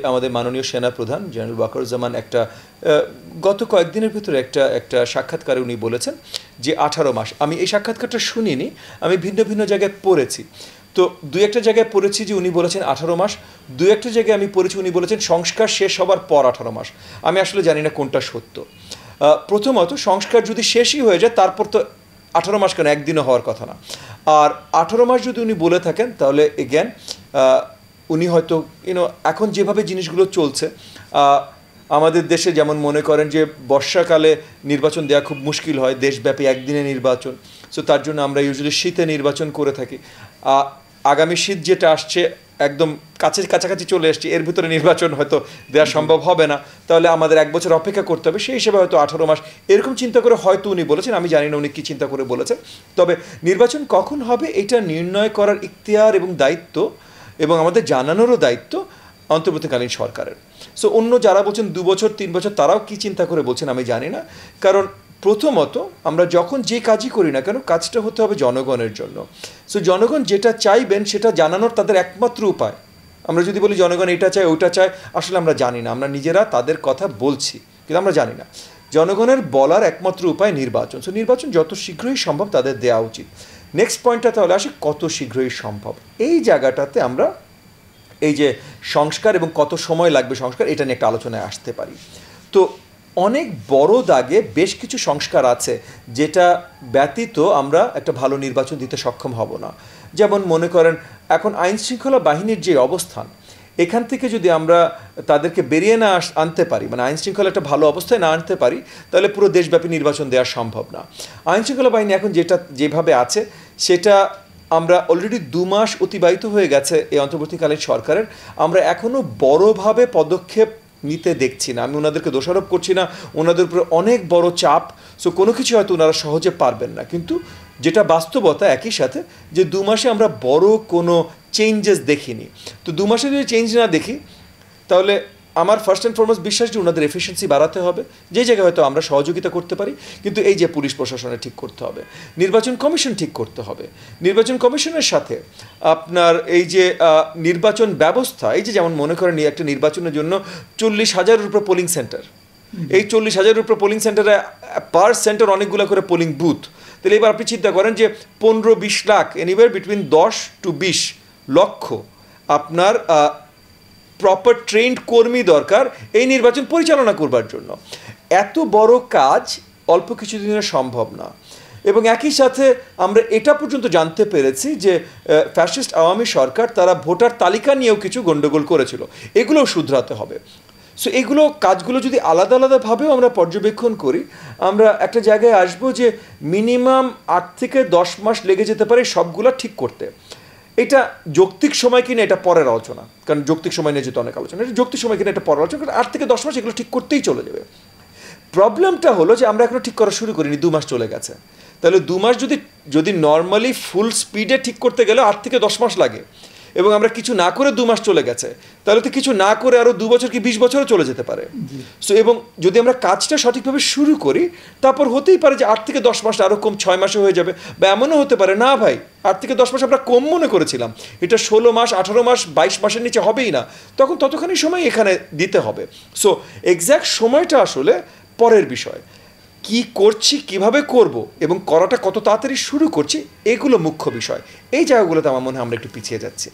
আমাদের মাননীয় সেনাপ্রধান জেনারেল ওয়াকারুজ্জামান একটা গত কয়েকদিনের ভিতরে একটা সাক্ষাৎকারে উনি বলেছেন যে 18 মাস। আমি এই সাক্ষাৎকারটা শুনিনি, আমি ভিন্ন ভিন্ন জায়গায় পড়েছি। তো দুই একটা জায়গায় পড়েছি যে উনি বলেছেন 18 মাস, দুই একটা জায়গায় আমি পড়েছি উনি বলেছেন সংস্কার শেষ হবার পর 18 মাস। আমি আসলে জানি না কোনটা সত্য। প্রথমত সংস্কার যদি শেষই হয়ে যায় তারপর তো 18 মাস কেন, একদিনও হওয়ার কথা না। আর 18 মাস যদি উনি বলে থাকেন তাহলে এগেন উনি হয়তো এখন যেভাবে জিনিসগুলো চলছে আমাদের দেশে যেমন মনে করেন যে বর্ষাকালে নির্বাচন দেওয়া খুব মুশকিল হয়, দেশব্যাপী একদিনে নির্বাচন। সো তার জন্য আমরা ইউজুয়ালি শীতে নির্বাচন করে থাকি। আগামী শীত যেটা আসছে একদম কাছাকাছি চলে এসছে, এর ভিতরে নির্বাচন হয়তো দেওয়া সম্ভব হবে না, তাহলে আমাদের 1 বছর অপেক্ষা করতে হবে। সেই হিসেবে হয়তো 18 মাস এরকম চিন্তা করে হয়তো উনি বলেছেন, আমি জানি না উনি কী চিন্তা করে বলেছেন। তবে নির্বাচন কখন হবে এটা নির্ণয় করার ইখতিয়ার এবং দায়িত্ব এবং আমাদের জানানোরও দায়িত্ব অন্তর্বর্তীকালীন সরকারের। সো অন্য যারা বলছেন 2 বছর 3 বছর তারাও কি চিন্তা করে বলছেন আমি জানি না। কারণ প্রথমত আমরা যখন যে কাজই করি না কেন কাজটা হতে হবে জনগণের জন্য। সো জনগণ যেটা চাইবেন সেটা জানানোর তাদের একমাত্র উপায়। আমরা যদি বলি জনগণ এটা চায় ওটা চায়, আসলে আমরা জানি না, আমরা নিজেরা তাদের কথা বলছি কিন্তু আমরা জানি না। জনগণের বলার একমাত্র উপায় নির্বাচন। সো নির্বাচন যত শীঘ্রই সম্ভব তাদের দেওয়া উচিত। নেক্সট পয়েন্টটা তাহলে আসে কত শীঘ্রই সম্ভব। এই জায়গাটাতে আমরা এই যে সংস্কার এবং কত সময় লাগবে সংস্কার, এটা নিয়ে একটা আলোচনায় আসতে পারি। তো অনেক বড় দাগে বেশ কিছু সংস্কার আছে যেটা ব্যতীত আমরা একটা ভালো নির্বাচন দিতে সক্ষম হব না। যেমন মনে করেন এখন আইনশৃঙ্খলা বাহিনীর যে অবস্থান, এখান থেকে যদি আমরা তাদেরকে বেরিয়ে না আনতে পারি, মানে আইনশৃঙ্খলা একটা ভালো অবস্থায় না আনতে পারি, তাহলে পুরো দেশব্যাপী নির্বাচন দেওয়া সম্ভব না। আইনশৃঙ্খলা বাহিনী এখন যেভাবে আছে সেটা আমরা অলরেডি 2 মাস অতিবাহিত হয়ে গেছে এই অন্তর্বর্তীকালীন সরকারের, আমরা এখনও বড়ভাবে পদক্ষেপ নিতে দেখছি না। আমি ওনাদেরকে দোষারোপ করছি না, ওনাদের উপরে অনেক বড় চাপ। সো কোনো কিছু হয়তো ওনারা সহজে পারবেন না, কিন্তু যেটা বাস্তবতা একই সাথে যে 2 মাসে আমরা বড় কোনো চেঞ্জেস দেখিনি। তো 2 মাসে যদি চেঞ্জ না দেখি তাহলে আমার ফার্স্ট অ্যান্ড ফরমোস্ট বিশ্বাস যে ওনাদের এফিসিয়েন্সি বাড়াতে হবে, যে জায়গায় হয়তো আমরা সহযোগিতা করতে পারি। কিন্তু এই যে পুলিশ প্রশাসনে ঠিক করতে হবে, নির্বাচন কমিশন ঠিক করতে হবে, নির্বাচন কমিশনের সাথে আপনার এই যে নির্বাচন ব্যবস্থা, এই যে যেমন মনে করেন একটা নির্বাচনের জন্য 40,000-এর উপরে পোলিং সেন্টার, এই 40,000-এর উপরে পোলিং সেন্টারে পার সেন্টার অনেকগুলো করে পোলিং বুথ। তাহলে এবার আপনি চিন্তা করেন যে 15-20 লাখ, এনিওয়ার বিটুইন 10 to 20 লক্ষ আপনার প্রপার ট্রেন্ড কর্মী দরকার এই নির্বাচন পরিচালনা করবার জন্য। এত বড় কাজ অল্প কিছুদিনে সম্ভব না। এবং একই সাথে আমরা এটা পর্যন্ত জানতে পেরেছি যে ফ্যাসিস্ট আওয়ামী সরকার তারা ভোটার তালিকা নিয়েও কিছু গণ্ডগোল করেছিল, এগুলোও শুধরাতে হবে। সো এগুলো কাজগুলো যদি আলাদা আলাদাভাবেও আমরা পর্যবেক্ষণ করি, আমরা একটা জায়গায় আসবো যে মিনিমাম 8 থেকে 10 মাস লেগে যেতে পারে সবগুলো ঠিক করতে। এটা যৌক্তিক সময় কিনা এটা পরের আলোচনা, কারণ যৌক্তিক সময় নিয়ে যেতে অনেক আলোচনা, এটা যৌক্তিক সময় কিনা এটা পরের আলোচনা, কারণ 8 থেকে 10 মাস এগুলো ঠিক করতেই চলে যাবে। প্রবলেমটা হলো যে আমরা এখনো ঠিক করা শুরু করিনি, 2 মাস চলে গেছে। তাহলে 2 মাস যদি নর্মালি ফুল স্পিডে ঠিক করতে গেলে 8 থেকে 10 মাস লাগে, এবং আমরা কিছু না করে 2 মাস চলে গেছে, তাহলে তো কিছু না করে আরও 2 বছর কি 20 বছরও চলে যেতে পারে। সো এবং যদি আমরা কাজটা সঠিকভাবে শুরু করি তারপর হতেই পারে যে 8 থেকে 10 মাস আরও কম 6 মাসে হয়ে যাবে, বা এমনও হতে পারে না ভাই 8 থেকে 10 মাস আমরা কম মনে করেছিলাম, এটা 16 মাস 18 মাস 22 মাসের নিচে হবেই না, তখন ততখানি সময় এখানে দিতে হবে। সো এক্স্যাক্ট সময়টা আসলে পরের বিষয়। কি করছি, কিভাবে করব এবং করাটা কত তাড়াতাড়ি শুরু করছি, এগুলো মুখ্য বিষয়। এই জায়গাগুলোতে আমার মনে হয় আমরা একটু পিছিয়ে যাচ্ছি।